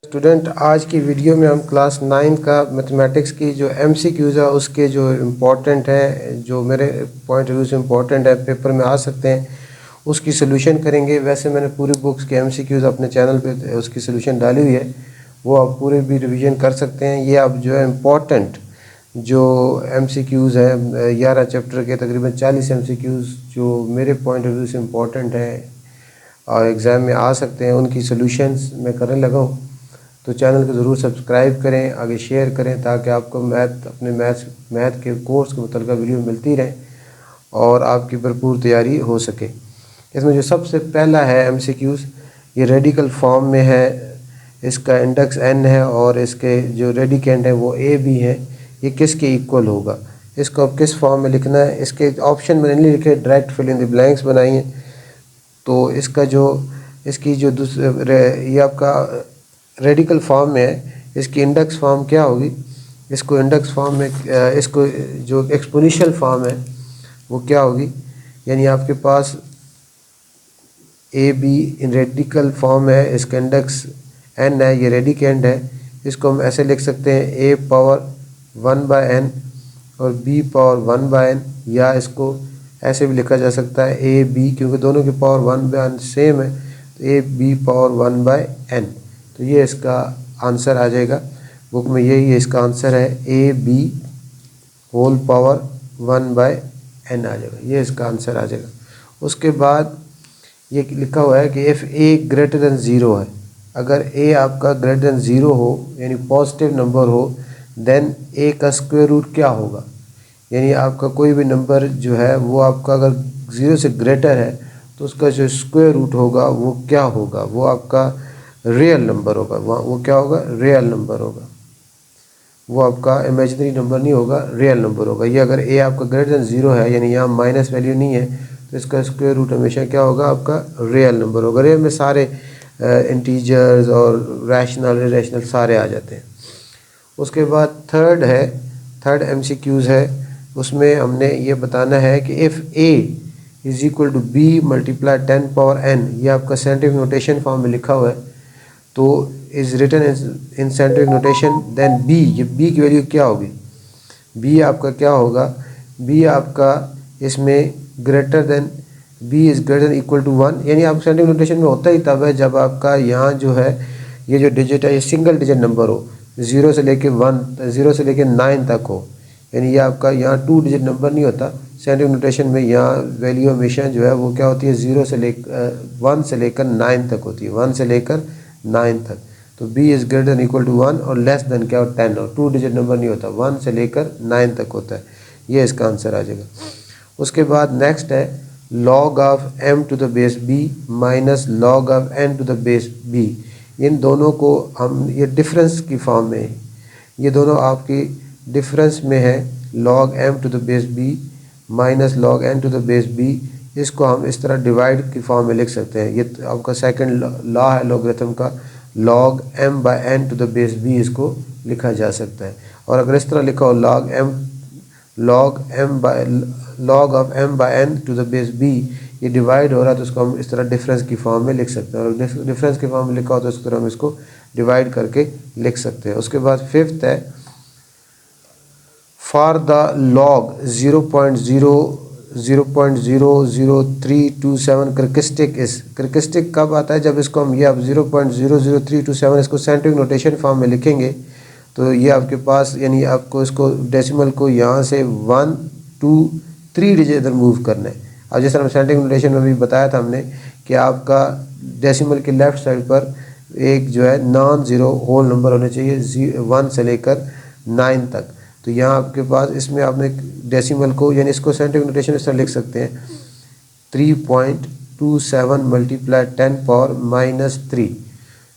Student, आज की video में हम क्लास 9 का मैथमेटिक्स की जो एमसीक्यूज़ है उसके जो इम्पोर्टेंट है, जो मेरे पॉइंट ऑफ व्यू से इम्पोर्टेंट है, पेपर में आ सकते हैं, उसकी सोल्यूशन करेंगे। वैसे मैंने पूरी बुक्स के एमसीक्यूज़ अपने चैनल पे उसकी सोल्यूशन डाली हुई है, वो आप पूरे भी रिवीजन कर सकते हैं। ये आप जो है इम्पोर्टेंट जो एमसीक्यूज़ हैं 11 चैप्टर के तकरीबन 40 एमसीक्यूज़ जो मेरे पॉइंट ऑफ व्यू से इम्पोर्टेंट है और एग्ज़ाम में आ सकते हैं, उनकी सोल्यूशंस मैं करने लगा हूँ। तो चैनल को ज़रूर सब्सक्राइब करें, आगे शेयर करें, ताकि आपको अपने मैथ के कोर्स के मुतल्लिक़ वीडियो मिलती रहे और आपकी भरपूर तैयारी हो सके। इसमें जो सबसे पहला है एमसीक्यूज़, ये रेडिकल फॉर्म में है, इसका इंडेक्स n है और इसके जो रेडिकेंड है वो a b है। ये किसके इक्वल होगा, इसको अब किस फॉर्म में लिखना है, इसके ऑप्शन मैंने नहीं लिखे, direct fill in the blanks बनाई हैं। तो इसका जो इसकी जो ये आपका रेडिकल फॉर्म में है, इसकी इंडेक्स फॉर्म क्या होगी, इसको इंडेक्स फॉर्म में इसको जो एक्सपोनेंशियल फॉर्म है वो क्या होगी, यानी आपके पास A B in radical form है, इसका इंडेक्स n है, ये रेडिकेंड है। इसको हम ऐसे लिख सकते हैं a पावर 1/n और b पावर 1/n, या इसको ऐसे भी लिखा जा सकता है a b, क्योंकि दोनों की पावर 1/n सेम है, तो a b पावर 1/n। तो ये इसका आंसर आ जाएगा, बुक में यही है, इसका आंसर है a b whole power 1/n आ जाएगा, ये इसका आंसर आ जाएगा। उसके बाद ये लिखा हुआ है कि इफ़ a ग्रेटर दैन 0 है, अगर a आपका ग्रेटर दैन 0 हो यानी पॉजिटिव नंबर हो, देन a का स्क्वायर रूट क्या होगा, यानी आपका कोई भी नंबर जो है वो आपका अगर 0 से ग्रेटर है तो उसका जो स्क्वायर रूट होगा वो क्या होगा, वो आपका रियल नंबर होगा। वो क्या होगा, रियल नंबर होगा, वो आपका इमेजिनरी नंबर नहीं होगा, रियल नंबर होगा। ये अगर a आपका ग्रेटर दैन 0 है, यानी यहाँ माइनस वैल्यू नहीं है, तो इसका स्क्वायर रूट हमेशा क्या होगा, आपका रियल नंबर होगा। रियल में सारे इंटीजर्स और रैशनल इरेशनल सारे आ जाते हैं। उसके बाद थर्ड एमसीक्यूज़ है, उसमें हमने ये बताना है कि if a is equal to b multiply 10 power n, ये आपका साइंटिफिक नोटेशन फॉर्म में लिखा हुआ है, तो is written in scientific notation, then b, ये b की वैल्यू क्या होगी, b आपका क्या होगा, b आपका इसमें greater than b is greater than equal to 1, यानी आप साइंटिफिक नोटेशन में होता ही तब है जब आपका यहाँ जो है ये जो डिजिट है ये सिंगल डिजिट नंबर हो, 0 से लेके 9 तक हो, यानी ये आपका यहाँ 2 डिजिट नंबर नहीं होता। साइंटिफिक नोटेशन में यहाँ वैल्यू हमेशा जो है वो क्या होती है, 1 से लेकर 9 तक होती है, 1 से लेकर 9 तक। तो b is greater than equal to 1 और लेस देन क्या हो, 10 हो, 2 डिजिट नंबर नहीं होता, 1 से लेकर 9 तक होता है, ये इसका आंसर आ जाएगा। उसके बाद नेक्स्ट है log of m to the base b minus log of n to the base b। इन दोनों को हम ये डिफरेंस की फॉर्म में है, ये दोनों आपकी डिफरेंस में है, log m to the base b minus log n to the base b। इसको हम इस तरह डिवाइड की फॉर्म में लिख सकते हैं। ये आपका सेकंड लॉ है लॉगरिथम का, log m by n to the base b इसको लिखा जा सकता है। और अगर इस तरह लिखा हो log of m by n to the base b, ये डिवाइड हो रहा है, तो इसको हम इस तरह डिफरेंस की फॉर्म में लिख सकते हैं। और डिफरेंस की फॉर्म में लिखा हो तो इस तरह हम इसको डिवाइड करके लिख सकते हैं। उसके बाद फिफ्थ है फॉर द लॉग 0.00327 करेक्टरिस्टिक कब आता है, जब इसको हम ये अब 0.00327 इसको साइंटिफिक नोटेशन फॉर्म में लिखेंगे, तो ये आपके पास यानी आपको इसको डेसिमल को यहाँ से 1 2 3 डिजिट इधर मूव करना है। अब जिस तरह साइंटिफिक नोटेशन में भी बताया था हमने कि आपका डेसिमल के लेफ़्ट साइड पर एक जो है नॉन ज़ीरो होल नंबर होने चाहिए 1 से लेकर 9 तक। तो यहाँ आपके पास इसमें आपने डेसिमल को यानी इसको साइंटिफिक नोटेशन इस तरह लिख सकते हैं 3.27 मल्टीप्लाई 10 पावर -3,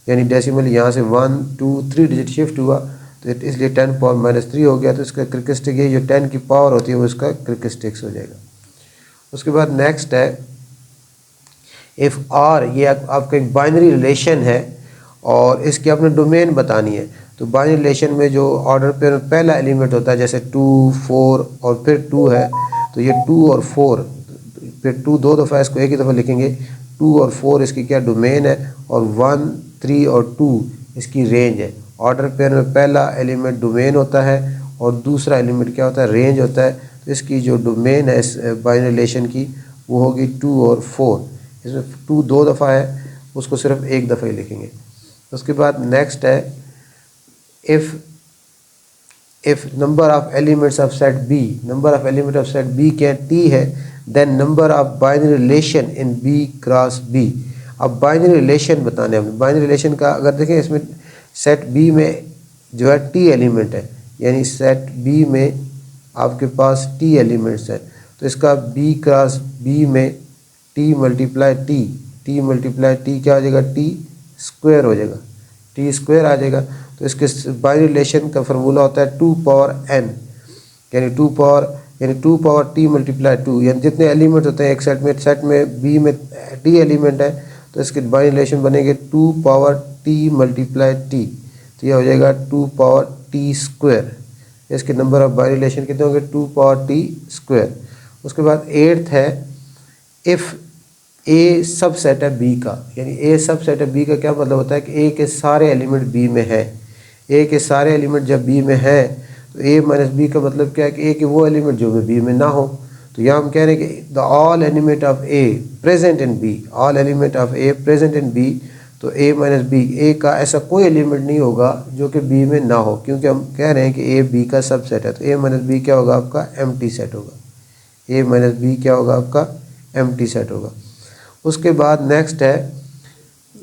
यानी डेसिमल यहाँ से 1 2 3 डिजिट शिफ्ट हुआ, तो इसलिए 10 पावर -3 हो गया। तो इसका करेक्टरिस्टिक ये जो 10 की पावर होती है वो इसका करेक्टरिस्टिक्स हो जाएगा। उसके बाद नेक्स्ट है इफ़ आर, ये आपका एक बाइनरी रिलेशन है और इसकी आपने डोमेन बतानी है। तो बाइनरी रिलेशन में जो ऑर्डर पे पहला एलिमेंट होता है, जैसे 2 4 और फिर 2 है, तो ये 2 और 4 फिर 2 दो दफ़ा, इसको एक ही दफ़ा लिखेंगे, 2 और 4 इसकी क्या डोमेन है, और 1 3 और 2 इसकी रेंज है। ऑर्डर पेयर में पहला एलिमेंट डोमेन होता है और दूसरा एलिमेंट क्या होता है, रेंज होता है। तो इसकी जो डोमेन है इस बाइनरी रिलेशन की वो होगी 2 और 4। इसमें 2 2 दफ़ा है, उसको सिर्फ एक दफ़ा ही लिखेंगे। उसके बाद नेक्स्ट है if number of elements of set B, number of element of set B क्या T है, then number of binary relation in B cross B। अब बाइनरी रिलेशन बताने हैं। बाइनरी रिलेशन का अगर देखें इसमें सेट B में जो है T एलिमेंट है, यानी सेट B में आपके पास T एलिमेंट्स हैं, तो इसका B क्रॉस B में T multiply T multiply T क्या हो जाएगा, T स्क्वायर हो जाएगा, T स्क्वायर आ जाएगा। तो इसके बाइनरी रिलेशन का फार्मूला होता है 2 पावर n, यानी 2 पावर t मल्टीप्लाई 2, यानी जितने एलिमेंट होते हैं एक सेट में b में t एलिमेंट है तो इसके बाइनरी रिलेशन बनेंगे 2 पावर t मल्टीप्लाई t, तो यह हो जाएगा 2 पावर t स्क्वायर। इसके नंबर ऑफ बाइनरी रिलेशन कितने होंगे, 2 पावर t स्क्वायर। उसके बाद 8th है इफ़ ए सब सेट है बी का, यानी ए सब सेट है बी का क्या मतलब होता है कि ए के सारे एलिमेंट बी में है। ए के सारे एलिमेंट जब बी में है तो ए माइनस बी का मतलब क्या है कि ए के वो एलिमेंट जो बी में ना हो। तो यहाँ हम कह रहे हैं कि the all element of A present in B, all element of A present in B, तो ए माइनस बी, ए का ऐसा कोई एलिमेंट नहीं होगा जो कि बी में ना हो, क्योंकि हम कह रहे हैं कि ए बी का सब सेट है। तो ए माइनस बी क्या होगा, आपका एम्प्टी सेट होगा। ए माइनस बी क्या होगा, आपका एम्प्टी सेट होगा। उसके बाद नेक्स्ट है,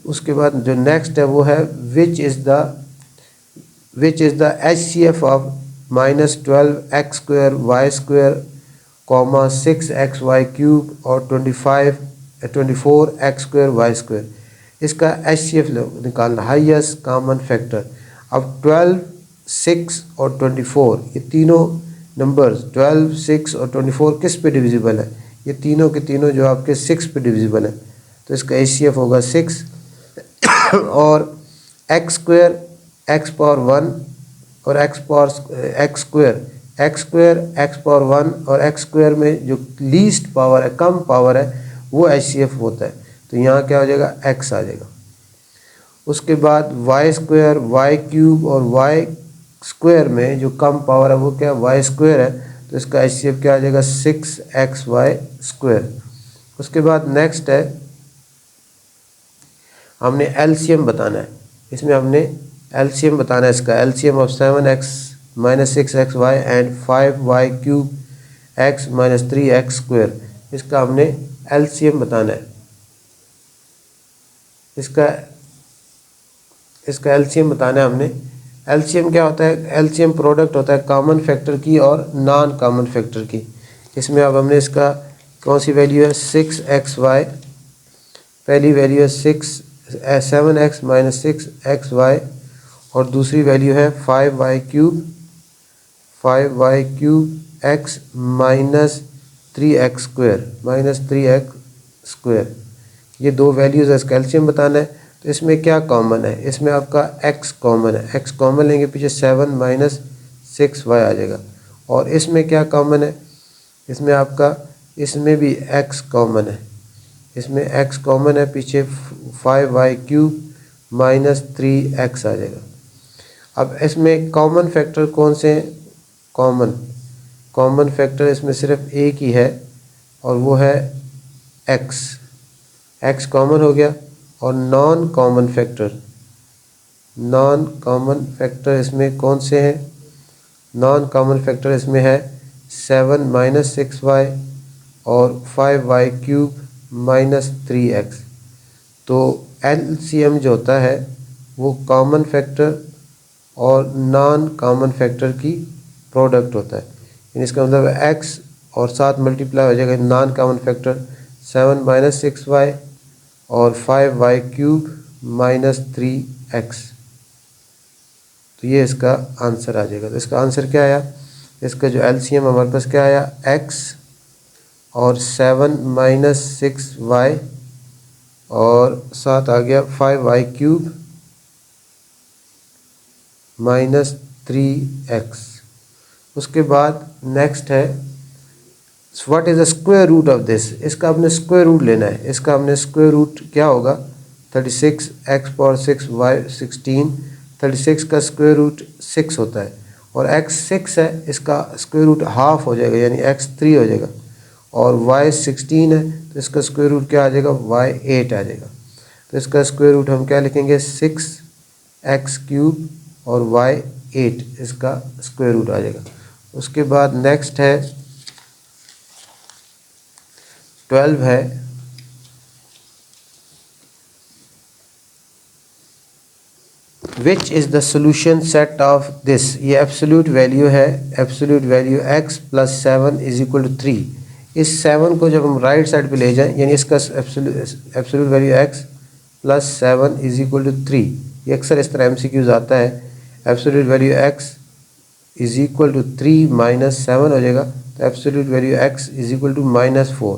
उसके बाद जो नेक्स्ट है वो है which is the HCF of -12x square y square comma 6xy cube और 24x स्क्वायर वाई स्क्वायर। इसका HCF निकालना, हाईएस्ट कॉमन फैक्टर। अब 12, 6 और 24 ये तीनों नंबर्स 12, 6 और 24 किस पे डिविजिबल है, ये तीनों के तीनों जो आपके 6 पे डिविजिबल है। तो इसका HCF होगा 6 और x स्क्वायर x पावर 1 और x स्क्वायर x पावर 1 और x स्क्वायर में जो लीस्ट पावर है, कम पावर है, वो HCF होता है। तो यहाँ क्या हो जाएगा, x आ जाएगा। उसके बाद y स्क्वायर y क्यूब और y स्क्वायर में जो कम पावर है वो क्या y स्क्वायर है, तो इसका HCF क्या आ जाएगा, 6xy स्क्वायर। उसके बाद नेक्स्ट है हमने LCM बताना है। इसमें हमने LCM बताना है, इसका LCM of 7x minus 6xy and 5y cube x minus 3x square, इसका हमने LCM बताना है। इसका LCM बताना है हमने। LCM क्या होता है, LCM प्रोडक्ट होता है कॉमन फैक्टर की और नॉन कॉमन फैक्टर की। इसमें अब हमने इसका कौन सी वैल्यू है, 6xy, पहली वैल्यू है 7x माइनस 6xy और दूसरी वैल्यू है 5y cube x minus 3x square, ये दो वैल्यूज़ है। इसका एलसीएम बताना है। तो इसमें क्या कॉमन है, इसमें आपका x कॉमन है, x कॉमन लेंगे पीछे 7 माइनस 6y आ जाएगा। और इसमें क्या कॉमन है, इसमें आपका इसमें भी x कॉमन है, इसमें x कॉमन है, पीछे 5y क्यूब माइनस 3x आ जाएगा। अब इसमें कॉमन फैक्टर कौन से हैं, कॉमन फैक्टर इसमें सिर्फ एक ही है और वो है x कॉमन हो गया। और नॉन कॉमन फैक्टर इसमें कौन से हैं, नॉन कॉमन फैक्टर इसमें है 7 माइनस 6y और 5y क्यूब माइनस 3x। तो एलसीएम जो होता है वो कॉमन फैक्टर और नॉन कॉमन फैक्टर की प्रोडक्ट होता है। यानी इसका मतलब x और साथ मल्टीप्लाई हो जाएगा non common factor 7 minus 6y और 5y क्यूब माइनस 3x। तो ये इसका आंसर आ जाएगा। तो इसका आंसर क्या आया, इसका जो एलसीएम हमारे पास क्या आया, x और 7 माइनस 6y और साथ आ गया 5y क्यूब माइनस 3x। उसके बाद नेक्स्ट है what is the square root of this, इसका हमने स्क्वायर रूट लेना है। इसका हमने स्क्वायर रूट क्या होगा, 36 x पावर 6 y 16, 36 का स्क्वायर रूट 6 होता है और x 6 है, इसका स्क्वायर रूट हाफ हो जाएगा यानी x 3 हो जाएगा, और y 16 है तो इसका स्क्वायर रूट क्या आ जाएगा, y 8 आ जाएगा। तो इसका स्क्वायर रूट हम क्या लिखेंगे, 6x क्यूब और y 8 इसका स्क्वायर रूट आ जाएगा। उसके बाद नेक्स्ट है 12 है, which is the solution set of this, ये एब्सोल्यूट वैल्यू है, absolute value x plus 7 is equal to 3। इस 7 को जब हम राइट साइड पे ले जाएं यानी इसका absolute value x plus 7 is equal to 3, ये अक्सर इस तरह MCQs आता है। Absolute value x is equal to 3 minus 7 हो जाएगा, तो absolute value x is equal to -4।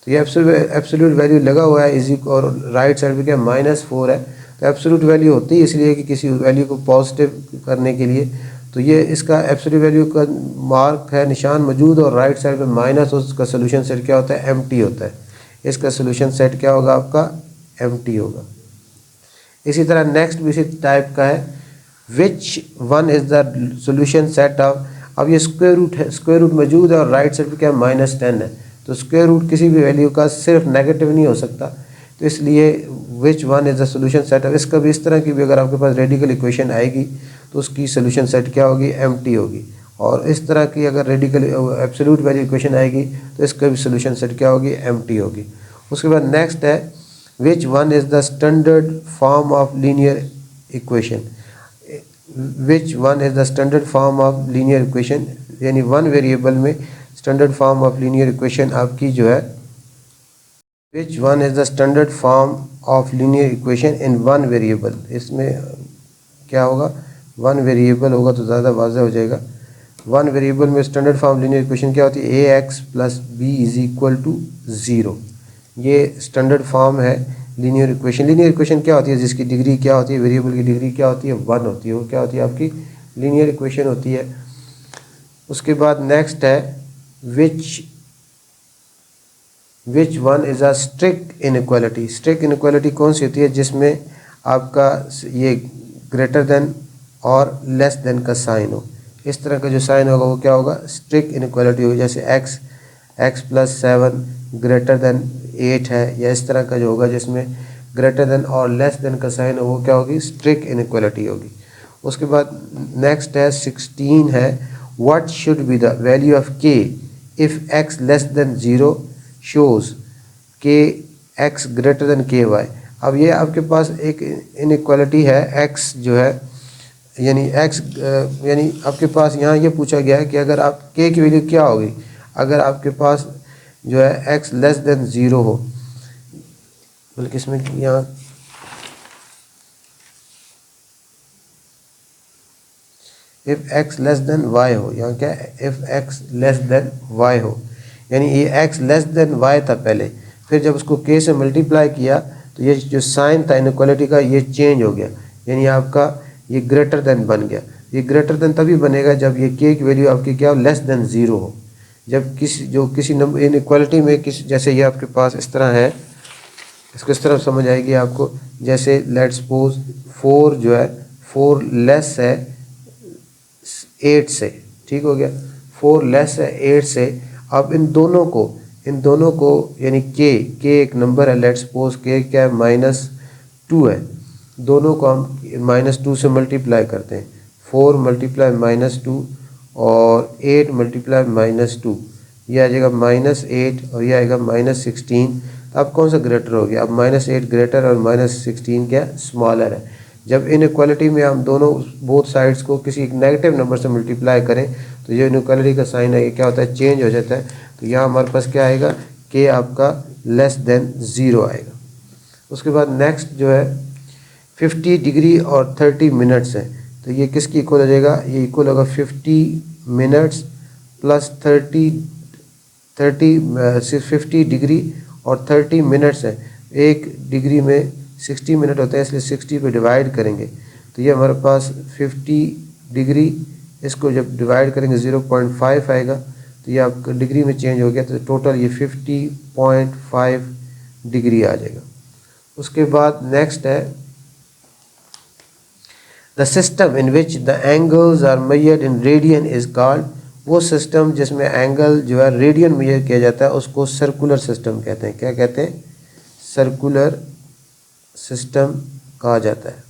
तो ये एब्सोल्यूट वैल्यू लगा हुआ है इज इक्वल, और राइट साइड पे क्या -4 है, तो एब्सोल्यूट वैल्यू होती है इसलिए कि किसी वैल्यू को पॉजिटिव करने के लिए, तो ये इसका एब्सोल्यूट वैल्यू का मार्क है, निशान मौजूद, और राइट साइड पे माइनस, उसका सोल्यूशन सेट क्या होता है, एम्प्टी होता है। इसका सोल्यूशन सेट क्या होगा आपका, एम्प्टी होगा। इसी तरह नेक्स्ट भी इसी टाइप का है, which one is the solution set of, अब ये स्क्वायर रूट है, स्क्वायर रूट मौजूद है और राइट साइड पे क्या -10 है, तो स्क्वायर रूट किसी भी वैल्यू का सिर्फ नेगेटिव नहीं हो सकता, तो इसलिए which one is the solution set of, इसका भी इस तरह की भी अगर आपके पास रेडिकल इक्वेशन आएगी तो उसकी सोल्यूशन सेट क्या होगी, एम्प्टी होगी। और इस तरह की अगर रेडिकल एब्सोल्यूट वैल्यू इक्वेशन आएगी तो इसका भी सोल्यूशन सेट क्या होगी, एम्प्टी होगी। उसके बाद नेक्स्ट है, which one is the standard form of linear equation, which one is the standard form of linear equation, यानी वन वेरिएबल में standard form of linear equation आपकी जो है, which one is the standard form of linear equation in one variable, इसमें क्या होगा, one variable होगा तो ज़्यादा वाज़ेह हो जाएगा। वन वेरिएबल में स्टैंडर्ड फॉर्म लीनियर इक्वेशन क्या होती है, ax plus B is equal to 0, ये स्टैंडर्ड फॉर्म है लीनियर इक्वेशन। लीनियर इक्वेशन क्या होती है, जिसकी डिग्री क्या होती है, वेरिएबल की डिग्री क्या होती है, 1 होती है, वो क्या होती है आपकी लीनियर इक्वेशन होती है। उसके बाद नेक्स्ट है, which one is a strict inequality, strict inequality कौन सी होती है, जिसमें आपका ये ग्रेटर देन और लेस देन का साइन हो, इस तरह का जो साइन होगा वो क्या होगा, स्ट्रिक्ट इनइक्वालिटी होगी। जैसे x प्लस 7 ग्रेटर देन 8 है, या इस तरह का जो होगा जिसमें ग्रेटर देन और लेस देन का साइन हो, वो क्या होगी, स्ट्रिक्ट इनइक्वालिटी होगी। उसके बाद नेक्स्ट है 16 है, what should be the value of k if x less than 0 shows k x greater than ky। अब ये आपके पास एक इनइक्वालिटी है, x जो है यानी x यानी आपके पास यहाँ ये पूछा गया है कि अगर आप k की वैल्यू क्या होगी, अगर आपके पास जो है x लेस देन 0 हो, बल्कि इसमें यहाँ if x less than y हो, यहाँ क्या है, if x less than y हो, यानी ये x लेस देन y था पहले, फिर जब उसको k से मल्टीप्लाई किया तो ये जो साइन था इनइक्वालिटी का ये चेंज हो गया, यानी आपका ये ग्रेटर देन बन गया। ये ग्रेटर देन तभी बनेगा जब ये k की वैल्यू आपकी क्या हो, लेस देन 0 हो। जब किसी नंबर इनइक्वालिटी में जैसे ये आपके पास इस तरह है, इसको इस तरह समझ आएगी आपको, जैसे लेट्स सपोज 4 जो है 4 लेस है 8 से, ठीक हो गया, 4 लेस है 8 से। अब इन दोनों को यानी k एक नंबर है, लेट्स सपोज k क्या है, -2 है, दोनों को हम -2 से मल्टीप्लाई करते हैं, 4 मल्टीप्लाई -2 और 8 मल्टीप्लाई -2, ये आ जाएगा -8 और ये आएगा -16। तो अब कौन सा ग्रेटर हो गया, अब -8 ग्रेटर और -16 क्या स्मॉलर है। जब इनइक्वालिटी में हम दोनों बोथ साइड्स को किसी एक नेगेटिव नंबर से मल्टीप्लाई करें तो ये इनइक्वालिटी का साइन है, ये क्या होता है, चेंज हो जाता है। तो यहाँ हमारे पास क्या आएगा, k आपका लेस देन 0 आएगा। उसके बाद नेक्स्ट जो है 50 डिग्री और 30 मिनट्स है, तो ये किसकी इक्वल हो जाएगा, ये इक्वल होगा 50 मिनट्स प्लस 50 डिग्री और 30 मिनट्स है। एक डिग्री में 60 मिनट होता है, इसलिए 60 पे डिवाइड करेंगे तो ये हमारे पास 50 डिग्री, इसको जब डिवाइड करेंगे 0.5 आएगा, तो ये आपका डिग्री में चेंज हो गया, तो टोटल ये 50.5 डिग्री आ जाएगा। उसके बाद नेक्स्ट है the system in which the angles are measured in radian is called, वो सिस्टम जिसमें एंगल जो है रेडियन मेजर किया जाता है उसको सर्कुलर सिस्टम कहते हैं। क्या कहते हैं? सर्कुलर सिस्टम कहा जाता है,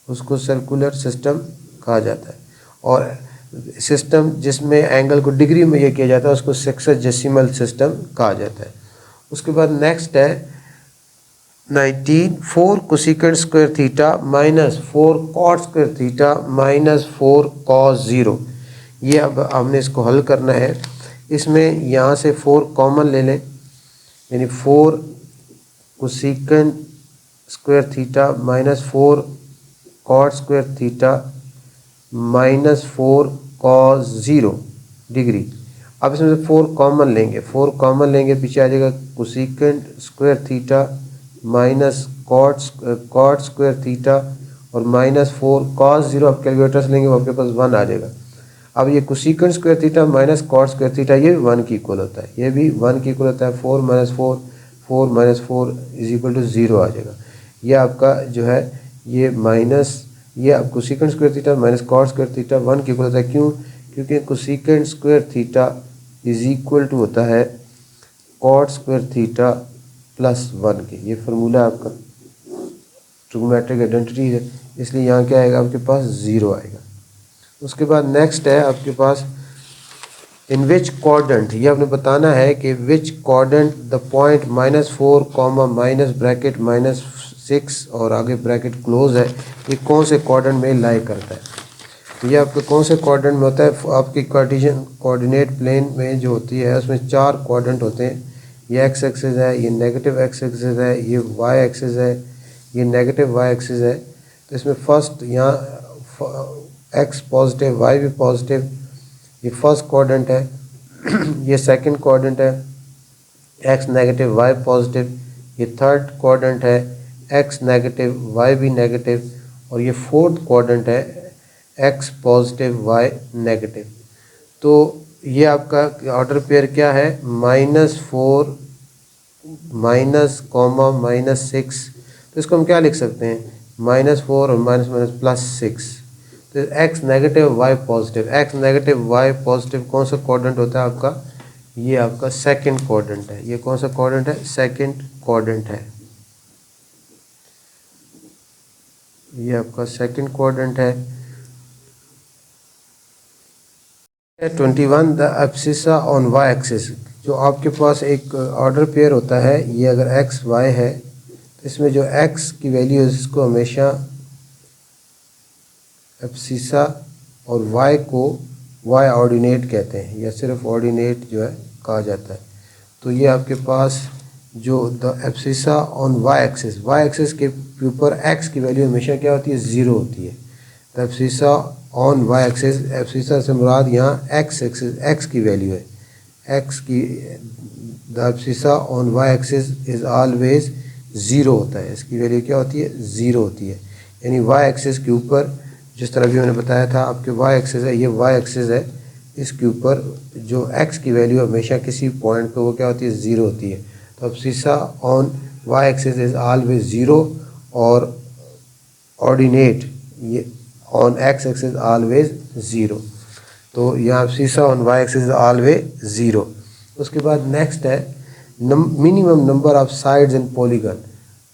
उसको सर्कुलर सिस्टम कहा जाता है। और सिस्टम जिसमें एंगल को डिग्री में किया जाता है उसको सेक्साजेसिमल सिस्टम कहा जाता है। उसके बाद नेक्स्ट है 19 4 cosecant square theta minus 4 cot square theta minus 4 cos 0। ये अब हमने इसको हल करना है। इसमें यहाँ से 4 कॉमन ले लें, यानी 4 cosecant square theta minus 4 cot square theta minus 4 cos 0 degree. अब इसमें से 4 कॉमन लेंगे, 4 कॉमन लेंगे, पीछे आ जाएगा cosecant square theta minus cot square theta और माइनस 4 कॉस 0। अब कैलकुलेटर से लेंगे वो आपके पास 1 आ जाएगा। अब ये cosecant square theta minus cot square theta ये भी 1 की इक्वल होता है, ये भी 1 की इक्वल होता है। 4 minus 4 4 minus 4 is equal to 0 आ जाएगा। ये आपका जो है ये माइनस ये अब cosecant square theta minus cot square theta 1 की इक्वल होता है। क्यों? क्योंकि cosecant square theta is equal to होता है कॉट स्क्वायर थीटा प्लस 1 के। ये फार्मूला आपका ट्रिग्नोमेट्रिक आइडेंटिटी है, इसलिए यहाँ क्या आएगा आपके पास 0 आएगा। उसके बाद नेक्स्ट है आपके पास इन विच क्वाड्रेंट, ये आपने बताना है कि विच quadrant the point -4 comma minus bracket -6 और आगे ब्रैकेट क्लोज है, ये कौन से क्वाड्रेंट में लाई करता है। तो ये आपके कौन से क्वाड्रेंट में होता है? आपकी कार्टेशियन कोऑर्डिनेट प्लेन में जो होती है उसमें 4 क्वाड्रेंट होते हैं। ये एक्स एक्सिस है, ये नेगेटिव एक्स एक्सिस है, ये वाई एक्सिस है, ये नेगेटिव वाई एक्सिस है। तो इसमें फर्स्ट यहाँ एक्स पॉजिटिव वाई भी पॉजिटिव, ये फर्स्ट क्वाड्रेंट है। ये सेकंड क्वाड्रेंट है एक्स नेगेटिव वाई पॉजिटिव, ये थर्ड क्वाड्रेंट है एक्स नेगेटिव वाई भी नेगेटिव और ये फोर्थ क्वाड्रेंट है एक्स पॉजिटिव वाई नेगेटिव। तो ये आपका ऑर्डर पेयर क्या है? -4 माइनस कॉमा -6। तो इसको हम क्या लिख सकते हैं? -4 और माइनस माइनस +6। तो x negative y positive, x negative y positive कौन सा क्वाड्रेंट होता है आपका? ये आपका सेकंड क्वाड्रेंट है। ये कौन सा क्वाड्रेंट है? सेकंड क्वाड्रेंट है। ये आपका सेकंड क्वाड्रेंट है। 21 the abscissa on y axis, जो आपके पास एक ऑर्डर पेयर होता है, ये अगर एक्स वाई है तो इसमें जो एक्स की वैल्यू है इसको हमेशा एब्सिसा और वाई को वाई ऑर्डिनेट कहते हैं या सिर्फ ऑर्डिनेट जो है कहा जाता है। तो ये आपके पास जो the abscissa on y axis के ऊपर एक्स की वैल्यू हमेशा क्या होती है? 0 होती है। The abscissa on y axis, abscissa से मुराद यहाँ एक्स एक्सिस एक्स की वैल्यू है, एक्स की the abscissa on y axis is always 0 होता है। इसकी वैल्यू क्या होती है? 0 होती है। यानी वाई एक्सिस के ऊपर जिस तरह भी मैंने बताया था आपके वाई एक्सिस है, ये वाई एक्सिस है, इसके ऊपर जो एक्स की वैल्यू हमेशा किसी पॉइंट पे वो क्या होती है? 0 होती है। तो abscissa on y axis is always 0 और ऑर्डिनेट ये ऑन एक्स एक्सिस ऑलवेज 0। तो यहाँ abscissa on y axis always 0। उसके बाद नेक्स्ट है minimum number of sides in polygon.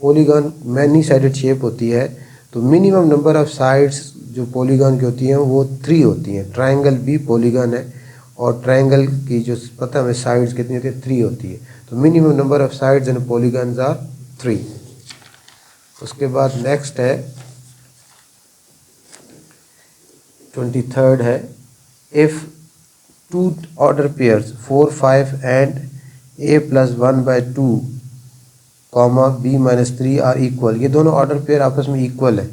Polygon many sided shape होती है, तो मिनिमम नंबर ऑफ साइड्स जो पॉलीगन की होती हैं वो 3 होती हैं। ट्रायंगल भी पॉलीगन है और ट्रायंगल की जो पता हमें साइड्स कितनी होती है? 3 होती है। तो minimum number of sides in polygons are 3। उसके बाद नेक्स्ट है 23rd है if 2 order pairs 4 5 and a+1/2 comma b-3 are equal. ये दोनों ऑर्डर पेयर आपस में इक्वल है,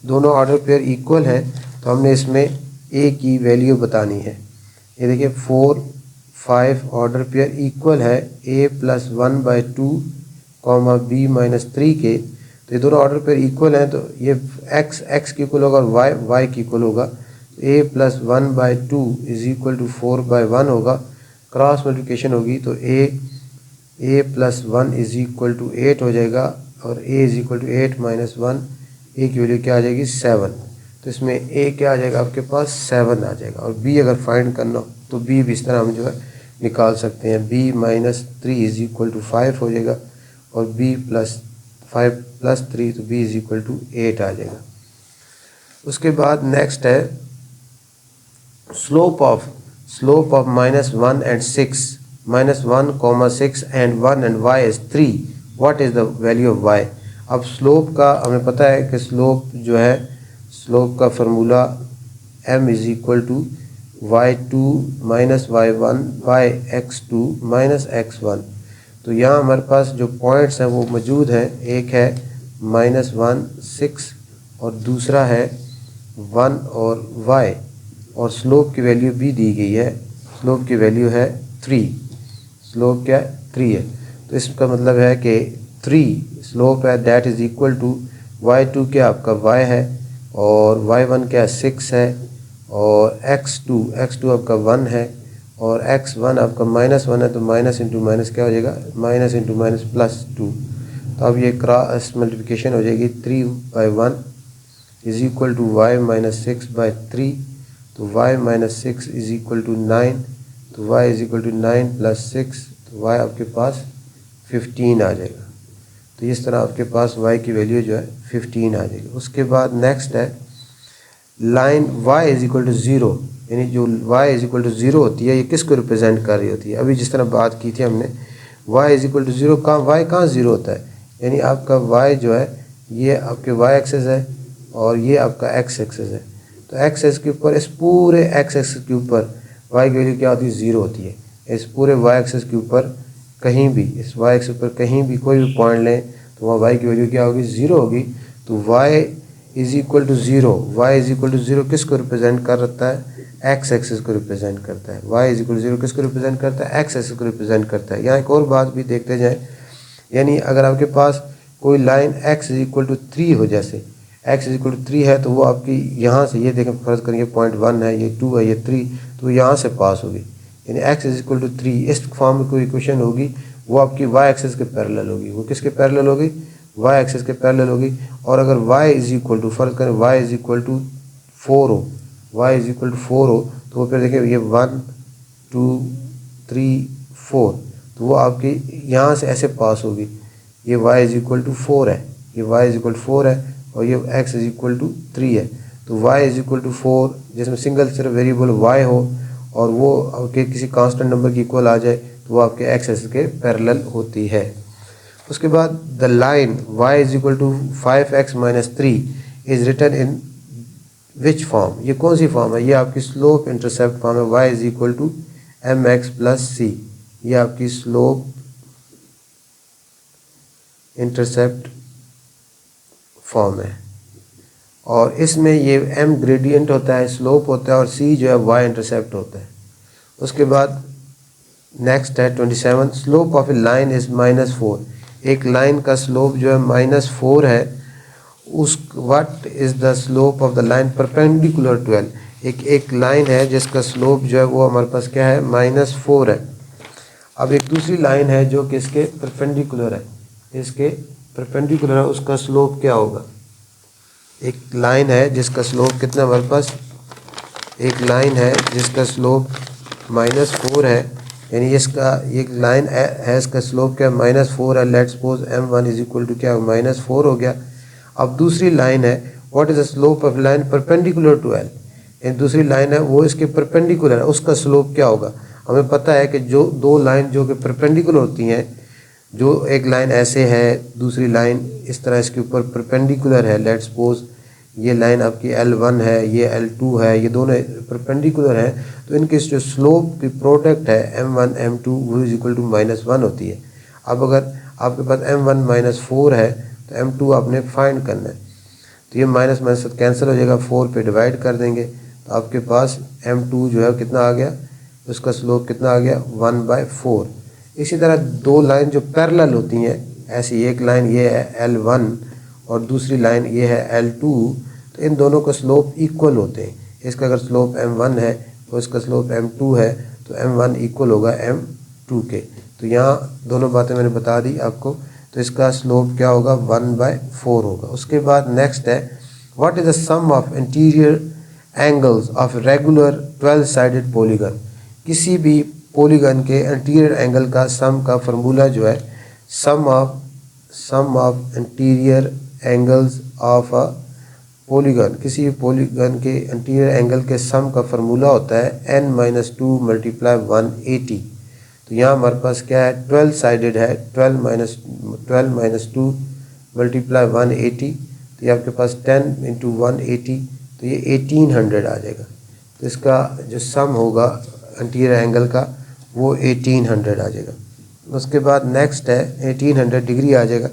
दोनों ऑर्डर पेयर इक्वल है, तो हमने इसमें a की वैल्यू बतानी है। ये देखिए 4 5 ऑर्डर पेयर इक्वल है a+1/2 कॉमा b-3 के। तो ये दोनों ऑर्डर पेयर इक्वल हैं, तो ये x की इक्वल होगा और y की इक्वल होगा। a+1/2 इज इक्वल टू 4/1 होगा। क्रॉस मल्टीप्लिकेशन होगी तो a a plus 1 is equal to 8 हो जाएगा और a is equal to 8 minus 1, a की वैल्यू क्या आ जाएगी 7। तो इसमें a क्या आ जाएगा आपके पास 7 आ जाएगा। और b अगर फाइंड करना हो तो b भी इस तरह हम जो है निकाल सकते हैं। b minus 3 is equal to 5 हो जाएगा और b प्लस 5 प्लस 3 तो b इज इक्वल टू 8 आ जाएगा। उसके बाद नेक्स्ट है slope of minus 1 and 6, minus 1 6 and 1 and y is 3, what is the value of y। अब स्लोप का हमें पता है कि स्लोप जो है, स्लोप का formula m is equal to y2 minus y1 by x2 minus x1। तो यहाँ हमारे पास जो पॉइंट्स हैं वो मौजूद हैं, एक है माइनस 1 6 और दूसरा है 1 और y, और स्लोप की वैल्यू भी दी गई है, स्लोप की वैल्यू है 3, स्लोप क्या है 3 है। तो इसका मतलब है कि 3 स्लोप है, that is equal to y2 क्या आपका y है और y1 क्या 6 है और x2 आपका 1 है और x1 आपका माइनस 1 है। तो माइनस इंटू माइनस क्या हो जाएगा, माइनस इंटू माइनस प्लस 2। तो अब ये क्रॉस मल्टीप्लिकेशन हो जाएगी, 3/1 is equal to y minus 6/3। तो y minus 6 is equal to 9, तो y is equal to 9 plus 6, तो y आपके पास 15 आ जाएगा। तो इस तरह आपके पास y की वैल्यू जो है 15 आ जाएगी। उसके बाद नेक्स्ट है line y is equal to 0, यानी जो y इज इक्वल टू 0 होती है, ये किसको रिप्रेजेंट कर रही होती है। अभी जिस तरह बात की थी हमने, y is equal to 0, y कहाँ 0 होता है, यानी आपका y जो है ये आपके y एक्सेस है और ये आपका x एक्सेस है। तो x एक्सेस के ऊपर, इस पूरे x एक्सेस के ऊपर y की वैल्यू क्या होती है 0 होती है। इस पूरे y एक्सेस के ऊपर कहीं भी, इस y एक्सेस पर कहीं भी कोई भी पॉइंट लें तो वहाँ y की वैल्यू क्या होगी 0 होगी। तो y is equal to 0, y is equal to 0 किसको रिप्रेजेंट करता है, x एक्सेस को रिप्रेजेंट करता है। y इज इक्वल टू 0 किसको रिप्रेजेंट करता है, x एक्सेस को रिप्रेजेंट करता है। यहाँ एक और बात भी देखते जाएं, यानी अगर आपके पास कोई line x is equal to 3 हो, जैसे x इज इक्वल टू 3 है, तो वो आपकी यहाँ से, ये देखें फर्ज करेंगे पॉइंट 1 है, ये 2 है, ये 3, तो यहाँ से पास होगी, यानी x इज इक्वल टू 3। इस फॉर्म में कोई इक्वेशन होगी वो आपकी y एक्सेस के पैरेलल होगी। वो किसके पैरेलल होगी, y एक्सेस के पैरेलल होगी। और अगर y इज इक्वल टू, फर्ज करें y इज इक्वल टू 4 हो, y इज इक्वल टू 4 हो, तो वो फिर देखें ये 1 2 3 4, तो वो आपकी यहाँ से ऐसे पास होगी। ये y इज इक्वल टू 4 है, ये y इज इक्वल टू 4 है और ये x इज इक्वल टू 3 है। तो y इज इक्वल टू 4 जिसमें सिंगल सिर्फ वेरिएबल y हो और वो आपके किसी कांस्टेंट नंबर की इक्वल आ जाए, तो वो आपके x एक्सिस के पैरेलल होती है। उसके बाद the line y is equal to 5x minus 3 is written in which form, ये कौन सी फॉर्म है, ये आपकी स्लोप इंटरसेप्ट फॉर्म है। y is equal to mx plus c, ये आपकी स्लोप इंटरसेप्ट फॉर्म है और इसमें ये m ग्रेडियंट होता है, स्लोप होता है और c जो है y इंटरसेप्ट होता है। उसके बाद नेक्स्ट है 27, slope of A line is -4, एक लाइन का स्लोप जो है -4 है, उस what is the slope of the line perpendicular to l, एक लाइन है जिसका स्लोप जो है वो हमारे पास क्या है -4 है। अब एक दूसरी लाइन है जो कि इसके परपेंडिकुलर है, इसके परपेंडिकुलर है, उसका स्लोप क्या होगा। एक लाइन है जिसका स्लोप कितना हमारे पास, एक लाइन है जिसका स्लोप -4 है, यानी इसका एक लाइन है, इसका स्लोप क्या -4 है। Let's suppose m1 is equal to क्या -4 हो गया। अब दूसरी लाइन है, what is the slope of line perpendicular to l, एक दूसरी लाइन है वो इसके परपेंडिकुलर है, उसका स्लोप क्या होगा। हमें पता है कि जो दो लाइन जो कि परपेंडिकुलर होती हैं, जो एक लाइन ऐसे है, दूसरी लाइन इस तरह इसके ऊपर परपेंडिकुलर है, लेट्स सपोज ये लाइन आपकी L1 है, ये L2 है, ये दोनों परपेंडिकुलर हैं, तो इनके जो स्लोप की प्रोडक्ट है m1 m2 वो इज इक्वल टू -1 होती है। अब अगर आपके पास m1 -4 है तो m2 आपने फाइंड करना है, तो ये माइनस माइनस कैंसिल हो जाएगा, 4 पे डिवाइड कर देंगे तो आपके पास m2 जो है कितना आ गया, उसका स्लोप कितना आ गया 1/4। इसी तरह दो लाइन जो पैरेलल होती हैं, ऐसी एक लाइन ये है L1 और दूसरी लाइन ये है L2, तो इन दोनों का स्लोप इक्वल होते हैं। इसका अगर स्लोप m1 है तो इसका स्लोप m2 है, तो m1 इक्वल होगा m2 के। तो यहाँ दोनों बातें मैंने बता दी आपको। तो इसका स्लोप क्या होगा, 1/4 होगा। उसके बाद नेक्स्ट है, what is the sum of interior angles of regular 12 sided polygon. किसी भी पॉलीगन के इंटीरियर एंगल का सम का फार्मूला जो है, sum of interior angles of a polygon, किसी भी पॉलीगन के इंटीरियर एंगल के सम का फार्मूला होता है n-2 × 180। तो यहाँ हमारे पास क्या है, 12 साइडेड है, 12 - 2 × 180, तो ये आपके पास 10 × 180, तो ये 1800 आ जाएगा। तो इसका जो सम होगा इंटीरियर एंगल का वो 1800 आ जाएगा। उसके बाद नेक्स्ट है 1800 डिग्री आ जाएगा।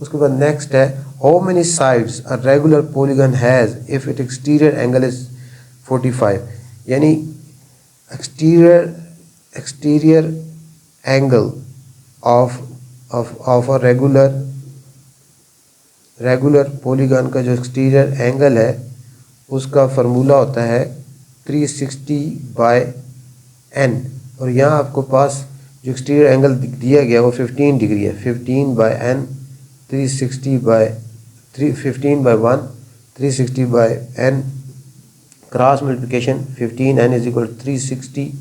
उसके बाद नेक्स्ट है, how many sides a regular polygon has if it exterior angle is 45। यानी exterior angle of a regular polygon का जो एक्सटीरियर एंगल है उसका फार्मूला होता है 360/n। और यहाँ आपको पास जो एक्सटीरियर एंगल दिया गया वो 15 डिग्री है। 15/n 15/1 360/n cross multiplication 15n = 360।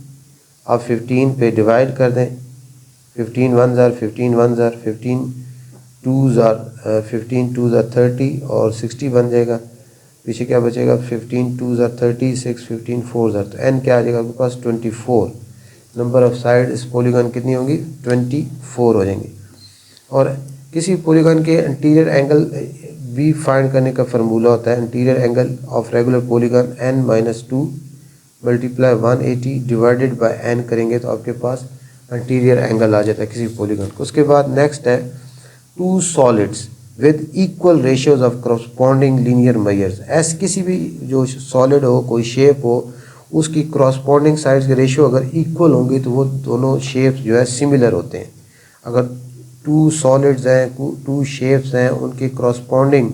आप 15 पे डिवाइड कर दें, 15 1s are 15 1s are 15 2s are 15 2s are 30 और 60 बन जाएगा। पीछे क्या बचेगा, 15 2s are 30 6 15 4s are, तो n क्या आ जाएगा आपके पास 24। नंबर ऑफ साइड इस पॉलीगन कितनी होंगी, 24 हो जाएंगी। और किसी पॉलीगन के इंटीरियर एंगल भी फाइंड करने का फार्मूला होता है, interior angle of regular polygon n-2 × 180 divided by n करेंगे तो आपके पास इंटीरियर एंगल आ जाता है किसी पॉलीगन को। उसके बाद नेक्स्ट है, two solids with equal ratios of corresponding linear measures. ऐसे किसी भी जो सॉलिड हो, कोई शेप हो, उसकी करस्पॉन्डिंग साइड्स के रेशियो अगर इक्वल होंगे तो वो दोनों शेप्स जो है सिमिलर होते हैं। अगर टू सॉलिड्स हैं, टू शेप्स हैं, उनके करस्पॉन्डिंग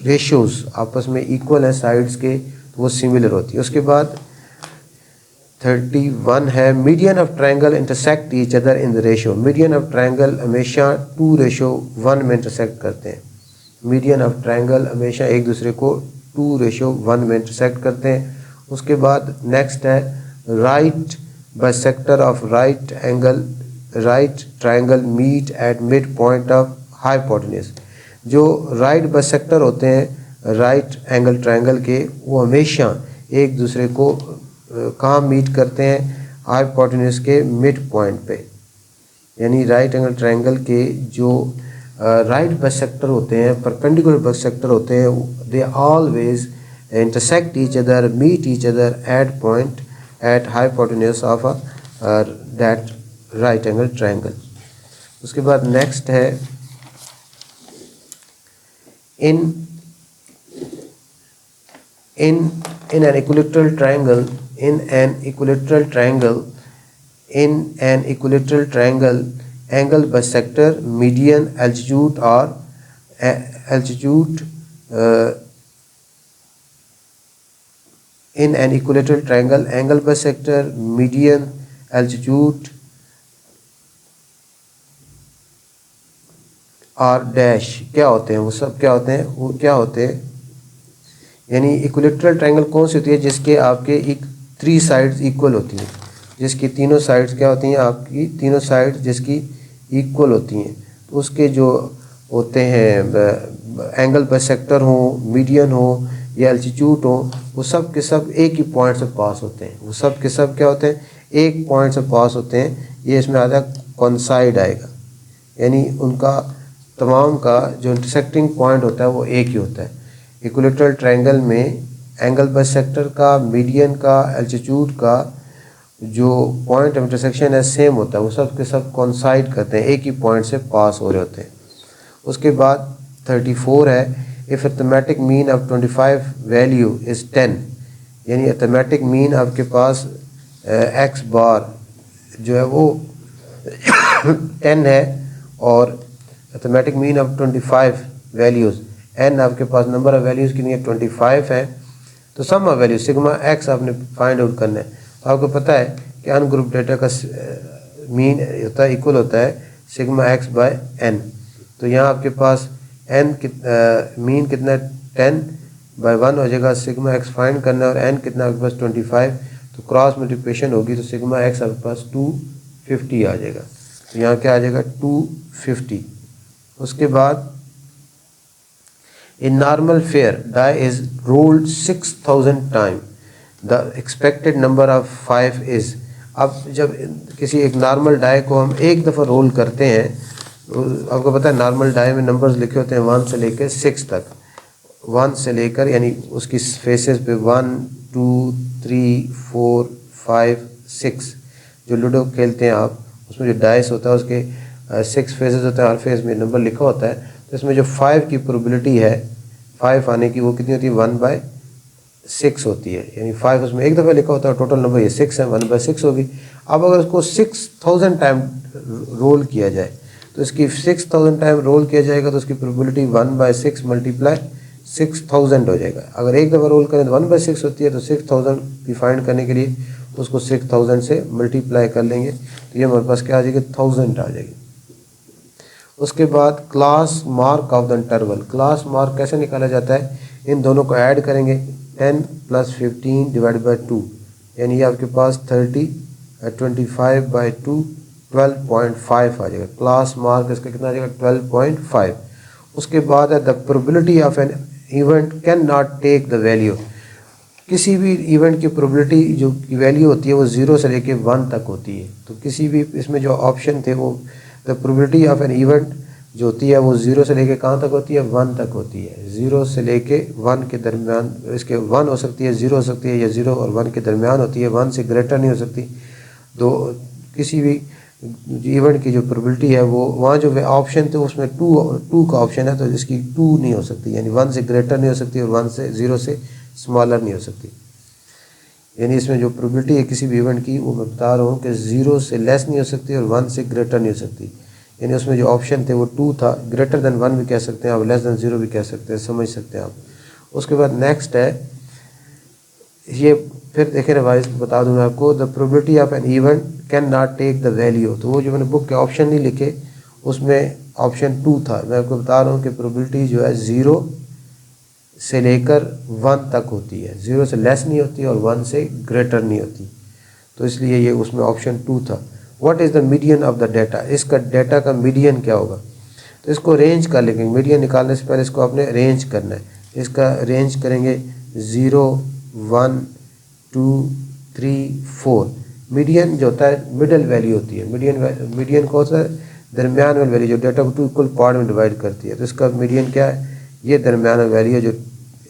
रेशियोज आपस में इक्वल हैं साइड्स के, तो वो सिमिलर होती है। उसके बाद 31 है, median of triangle intersect each other in the ratio. Median of triangle हमेशा 2:1 में इंटरसेक्ट करते हैं। मीडियन ऑफ ट्रायंगल हमेशा एक दूसरे को 2:1 में इंटरसेक्ट करते हैं। उसके बाद नेक्स्ट है, right bisector of right triangle meet at mid point of hypotenuse. जो राइट बाइसेक्टर होते हैं राइट एंगल ट्रायंगल के, वो हमेशा एक दूसरे को कहाँ मीट करते हैं, हाइपोटेन्यूज के मिड पॉइंट पे। यानी राइट एंगल ट्रायंगल के जो राइट बाइसेक्टर होते हैं, परपेंडिकुलर बाइसेक्टर होते हैं, they always intersect each other, meet each other at point at hypotenuse of that right angle triangle. उसके बाद नेक्स्ट है, in an equilateral triangle angle bisector, median, altitude or in an equilateral triangle angle bisector, median, altitude और dash क्या होते हैं, वो सब क्या होते हैं, वो क्या होते हैं। यानी इक्विलेटरल ट्रायंगल कौन सी होती है, जिसके आपके 3 साइड्स इक्वल होती हैं, जिसकी तीनों साइड्स क्या होती हैं, आपकी तीनों साइड्स जिसकी इक्वल होती हैं, तो उसके जो होते हैं एंगल बाइसेक्टर हो, मीडियन हो या एल्टीट्यूड हो, वो सब के सब एक ही पॉइंट से पास होते हैं। वो सब के सब क्या होते हैं, एक पॉइंट से पास होते हैं। ये इसमें आधा कॉन्साइड आएगा, यानी उनका तमाम का जो इंटरसेक्टिंग पॉइंट होता है वो एक ही होता है। इक्विलेटरल ट्रायंगल में एंगल बाइसेक्टर का, मीडियन का, एल्टीट्यूड का जो पॉइंट ऑफ इंटरसेक्शन है सेम होता है, वो सब के सब कॉन्साइड करते हैं, एक ही पॉइंट से पास हो रहे होते हैं। उसके बाद 34 है, if arithmetic mean of 25 value is 10, यानी अर्थमेटिक मीन आपके पास एक्स बार जो है वो 10 है और arithmetic mean of 25 values, n आपके पास नंबर ऑफ वैल्यूज़ कितनी है, 25 है। तो सम ऑफ वैल्यू सिग्मा एक्स आपने फाइंड आउट करना है। तो आपको पता है कि अनग्रुप डेटा का मीन होता है इक्वल होता है सिग्मा एक्स बाय एन। तो यहाँ आपके पास एन मीन कितना 10/1 हो जाएगा, सिग्मा एक्स फाइंड करना है और एन कितना आपके पास 25, तो क्रॉस मल्टीप्लिकेशन होगी तो सिग्मा एक्स आपके पास 250 आ जाएगा। तो यहाँ क्या आ जाएगा 250। उसके बाद in normal fair die is rolled 6000 time, the expected number of 5 is. अब जब किसी एक नॉर्मल डाई को हम एक दफ़ा रोल करते हैं, आपको पता है नॉर्मल डाई में नंबर्स लिखे होते हैं 1 से लेकर 6 तक, 1 से लेकर यानी उसकी फेसेस पे 1 2 3 4 5 6। जो लूडो खेलते हैं आप, उसमें जो डाइस होता है उसके 6 फेसेस होते हैं, हर फेस में नंबर लिखा होता है। तो इसमें जो 5 की प्रोबेबिलिटी है 5 आने की वो कितनी होती है 1/6 होती है, यानी 5 उसमें एक दफ़ा लिखा होता है, टोटल नंबर ये 6 है, 1/6 होगी। अब अगर उसको 6000 टाइम रोल किया जाए तो इसकी 6000 टाइम रोल किया जाएगा तो उसकी प्रोबेबिलिटी 1/6 मल्टीप्लाई 6000 हो जाएगा। अगर एक दफ़ा रोल करें तो 1/6 होती है, तो 6000 की फाइंड करने के लिए उसको 6000 से मल्टीप्लाई कर लेंगे तो ये हमारे पास क्या आ जाएगी 1000 आ जाएगी। उसके बाद class mark of the interval, class mark कैसे निकाला जाता है, इन दोनों को ऐड करेंगे 10 + 15 डिवाइड बाई 2, यानी ये आपके पास 30 25/2 12.5 आ जाएगा। क्लास मार्क इसका कितना आ जाएगा 12.5। उसके बाद है the probability of an event can not take the value, किसी भी इवेंट की प्रोबेबिलिटी जो की वैल्यू होती है वो 0 से लेके 1 तक होती है। तो किसी भी इसमें जो ऑप्शन थे वो the probability of an event जो होती है वो 0 से लेके कहाँ तक होती है 1 तक होती है। 0 से लेके 1 के दरमियान, इसके 1 हो सकती है 0 हो सकती है या 0 और 1 के दरमियान होती है, 1 से ग्रेटर नहीं हो सकती। तो किसी भी इवेंट की जो प्रोबेबिलिटी है वो वहाँ जो ऑप्शन थे उसमें 2 का ऑप्शन है, तो इसकी 2 नहीं हो सकती, यानी 1 से ग्रेटर नहीं हो सकती और 1 से 0 से स्मॉलर नहीं हो सकती। यानी इसमें जो प्रोबेबिलिटी है किसी भी इवेंट की वो मैं बता रहा हूँ कि 0 से लेस नहीं हो सकती और 1 से ग्रेटर नहीं हो सकती। यानी उसमें जो ऑप्शन थे वो 2 था, ग्रेटर देन 1 भी कह सकते हैं आप, लेस देन 0 भी कह सकते हैं, समझ सकते हैं आप। उसके बाद नेक्स्ट है ये, फिर देखें रिवाइज बता दूँ मैं आपको, the probability of an event can not take the value. तो वो जो मैंने बुक के ऑप्शन नहीं लिखे उसमें ऑप्शन 2 था, मैं आपको बता रहा हूँ कि प्रोबेबिलिटी जो है 0 से लेकर 1 तक होती है, 0 से लेस नहीं होती और 1 से ग्रेटर नहीं होती, तो इसलिए ये उसमें ऑप्शन 2 था। What is the median of the data, इसका डाटा का मीडियन क्या होगा, तो इसको रेंज कर लेंगे। मीडियन निकालने से पहले इसको आपने रेंज करना है, इसका रेंज करेंगे 0 1 2 3 4। मीडियन जो होता है मिडल वैल्यू होती है, मीडियन को होता है दरमियान वाली वैल्यू जो डाटा को 2 इक्वल पार्ट में डिवाइड करती है। तो इसका मीडियन क्या है, ये दरमियान वैल्यू है, जो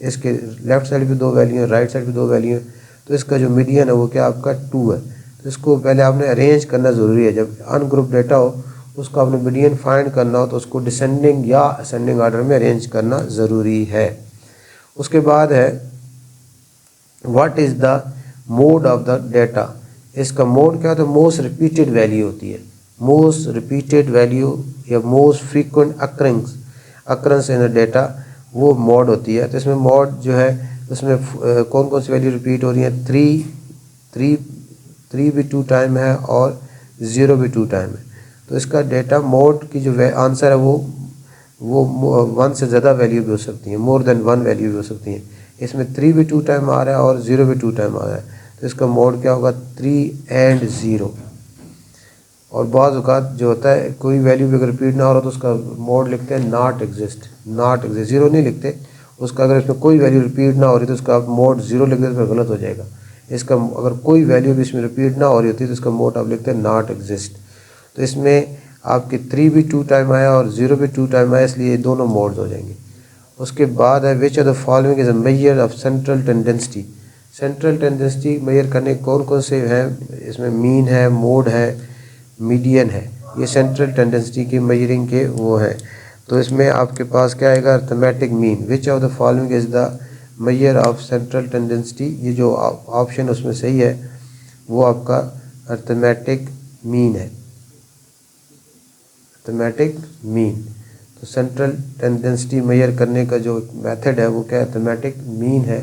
इसके लेफ्ट साइड पे 2 वैल्यू है, राइट साइड पे 2 वैल्यू है, तो इसका जो मीडियन है वो क्या आपका 2 है। तो इसको पहले आपने अरेंज करना ज़रूरी है, जब अनग्रुप डाटा हो उसको आपने मीडियन फाइंड करना हो तो उसको डिसेंडिंग या असेंडिंग ऑर्डर में अरेंज करना ज़रूरी है। उसके बाद है what is the mode of the data, इसका मोड क्या होता है, मोस्ट रिपीटेड वैल्यू होती है, मोस्ट रिपीटेड वैल्यू या most frequent अक्रंस in the data वो मोड होती है। तो इसमें मोड जो है उसमें कौन कौन सी वैल्यू रिपीट हो रही है, 3 भी 2 टाइम है और 0 भी 2 टाइम है। तो इसका डाटा मोड की जो आंसर है वो 1 से ज़्यादा वैल्यू भी हो सकती है, मोर देन 1 वैल्यू भी हो सकती है। इसमें 3 भी 2 टाइम आ रहा है और 0 भी 2 टाइम आ रहा है, तो इसका मोड क्या होगा 3 and 0। और बाज़ औक़ात जो होता है कोई वैल्यू भी अगर रिपीट ना हो रहा तो उसका मोड लिखते हैं नॉट एग्जिस्ट, 0 नहीं लिखते उसका, अगर इसमें कोई वैल्यू रिपीट ना हो रही तो उसका मोड 0 लिख देते तो गलत हो जाएगा। इसका अगर कोई वैल्यू भी इसमें रिपीट ना हो रही होती तो इसका मोड आप लिखते हैं नॉट एग्जिस्ट। तो इसमें आपके 3 भी 2 टाइम आया और 0 भी 2 टाइम आया, इसलिए दोनों मोड्स हो जाएंगे। उसके बाद है which of the following is a measure of central tendency, central tendency measure करने कौन कौन से हैं, इसमें मीन है, मोड है, मीडियन है, ये सेंट्रल टेंडेंसी की मेजरिंग के वो है। तो इसमें आपके पास क्या आएगा arithmetic mean, which of the following is the major of central tendency, ये जो ऑप्शन उसमें सही है वो आपका अर्थमेटिक मीन है, अर्थमेटिक मीन। तो सेंट्रल टेंडेंसी मेजर करने का जो मेथड है वो क्या अर्थमेटिक मीन है।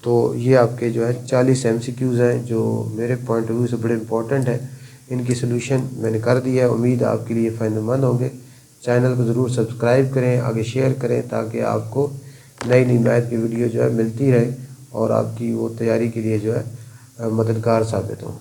तो ये आपके जो है 40 MCQs हैं जो मेरे पॉइंट ऑफ व्यू से बड़े इंपॉर्टेंट है। इनकी सोल्यूशन मैंने कर दिया है। उम्मीद आपके लिए फ़ायदेमंद होंगे। चैनल को ज़रूर सब्सक्राइब करें, आगे शेयर करें ताकि आपको नई नई मैथ की वीडियो जो है मिलती रहे और आपकी वो तैयारी के लिए जो है मददगार साबित हो।